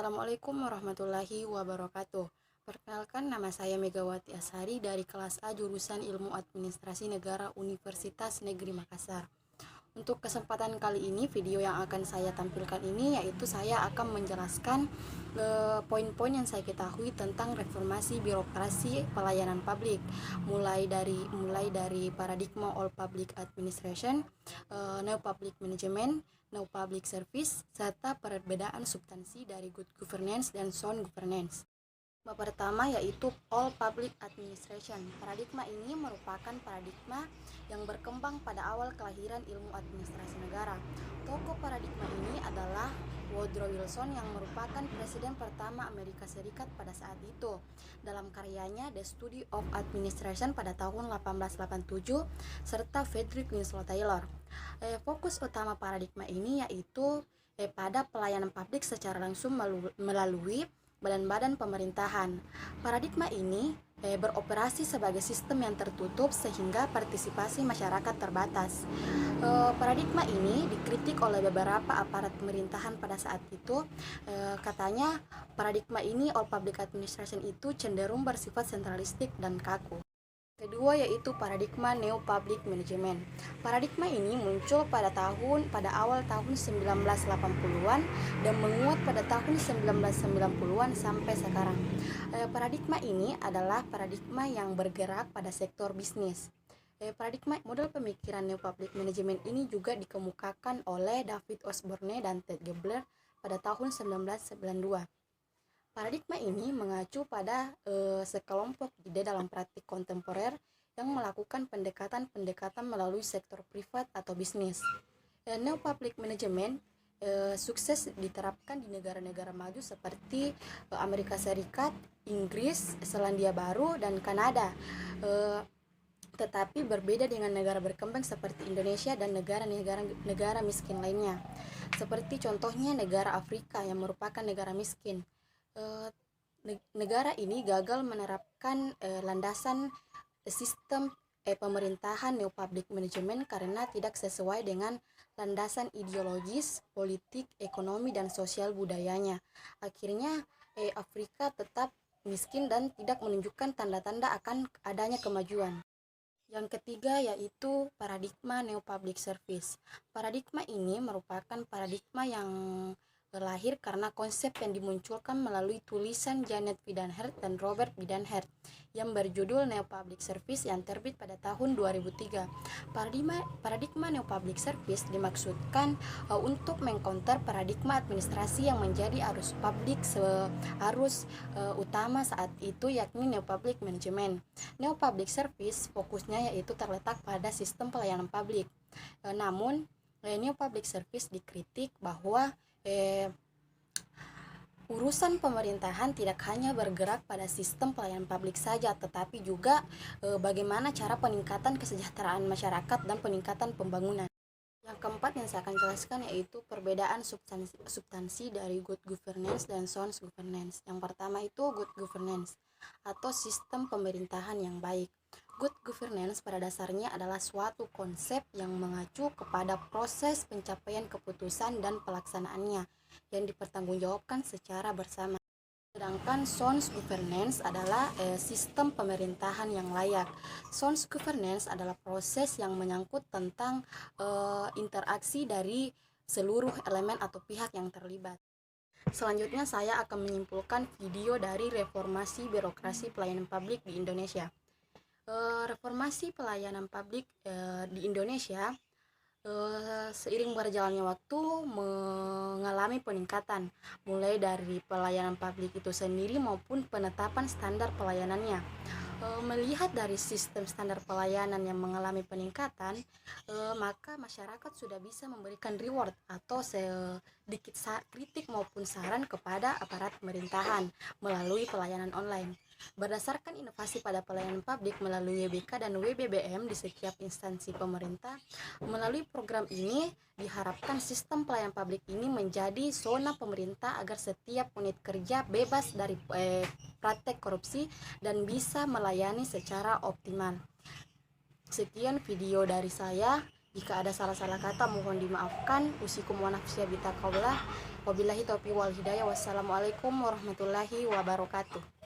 Assalamualaikum warahmatullahi wabarakatuh. Perkenalkan, nama saya Megawati Asari dari kelas A jurusan Ilmu Administrasi Negara Universitas Negeri Makassar. Untuk kesempatan kali ini, video yang akan saya tampilkan ini yaitu saya akan menjelaskan poin-poin yang saya ketahui tentang reformasi birokrasi pelayanan publik, mulai dari paradigma All Public Administration, New Public Management, New Public Service, serta perbedaan substansi dari Good Governance dan Sound Governance. Pertama yaitu All Public Administration. Paradigma ini merupakan paradigma yang berkembang pada awal kelahiran ilmu administrasi negara. Tokoh paradigma ini adalah Woodrow Wilson yang merupakan presiden pertama Amerika Serikat pada saat itu. Dalam karyanya The Study of Administration pada tahun 1887 serta Frederick Winslow Taylor. Fokus utama paradigma ini yaitu pada pelayanan publik secara langsung melalui badan-badan pemerintahan. Paradigma ini beroperasi sebagai sistem yang tertutup sehingga partisipasi masyarakat terbatas. Paradigma ini dikritik oleh beberapa aparat pemerintahan pada saat itu. Katanya paradigma ini All Public Administration itu cenderung bersifat sentralistik dan kaku. Kedua yaitu paradigma New Public Management. Paradigma ini muncul pada awal tahun 1980-an dan menguat pada tahun 1990-an sampai sekarang. Paradigma ini adalah paradigma yang bergerak pada sektor bisnis. Paradigma model pemikiran New Public Management ini juga dikemukakan oleh David Osborne dan Ted Gebler pada tahun 1992. Paradigma ini mengacu pada sekelompok ide dalam praktik kontemporer yang melakukan pendekatan melalui sektor privat atau bisnis. New Public Management sukses diterapkan di negara-negara maju seperti Amerika Serikat, Inggris, Selandia Baru, dan Kanada. Tetapi berbeda dengan negara berkembang seperti Indonesia dan negara miskin lainnya. Seperti contohnya negara Afrika yang merupakan negara miskin. Negara ini gagal menerapkan landasan sistem pemerintahan New Public Management karena tidak sesuai dengan landasan ideologis, politik, ekonomi, dan sosial budayanya. Akhirnya Afrika tetap miskin dan tidak menunjukkan tanda-tanda akan adanya kemajuan. Yang ketiga yaitu paradigma New Public Service. Paradigma ini merupakan paradigma yang lahir karena konsep yang dimunculkan melalui tulisan Janet Widenhart dan Robert Widenhart yang berjudul New Public Service yang terbit pada tahun 2003. Paradigma New Public Service dimaksudkan untuk mengcounter paradigma administrasi yang menjadi arus utama saat itu, yakni New Public Management. New Public Service fokusnya yaitu terletak pada sistem pelayanan publik. Namun New Public Service dikritik bahwa urusan pemerintahan tidak hanya bergerak pada sistem pelayanan publik saja, tetapi juga bagaimana cara peningkatan kesejahteraan masyarakat dan peningkatan pembangunan. Yang keempat yang saya akan jelaskan yaitu perbedaan substansi dari Good Governance dan Sound Governance. Yang pertama itu Good Governance atau sistem pemerintahan yang baik. Good governance pada dasarnya adalah suatu konsep yang mengacu kepada proses pencapaian keputusan dan pelaksanaannya yang dipertanggungjawabkan secara bersama. Sedangkan sound governance adalah sistem pemerintahan yang layak. Sound governance adalah proses yang menyangkut tentang interaksi dari seluruh elemen atau pihak yang terlibat. Selanjutnya saya akan menyimpulkan video dari reformasi birokrasi pelayanan publik di Indonesia. Reformasi pelayanan publik di Indonesia seiring berjalannya waktu mengalami peningkatan, mulai dari pelayanan publik itu sendiri maupun penetapan standar pelayanannya. Melihat dari sistem standar pelayanan yang mengalami peningkatan, maka masyarakat sudah bisa memberikan reward atau sedikit kritik maupun saran kepada aparat pemerintahan melalui pelayanan online. Berdasarkan inovasi pada pelayanan publik melalui WBK dan WBBM di setiap instansi pemerintah, melalui program ini diharapkan sistem pelayanan publik ini menjadi zona pemerintah agar setiap unit kerja bebas dari praktek korupsi dan bisa melayani secara optimal. Sekian video dari saya. Jika ada salah-salah kata mohon dimaafkan. Usikum wa nafsiya bitaqwallah. Wabillahi taufiq wal hidayah. Wassalamualaikum warahmatullahi wabarakatuh.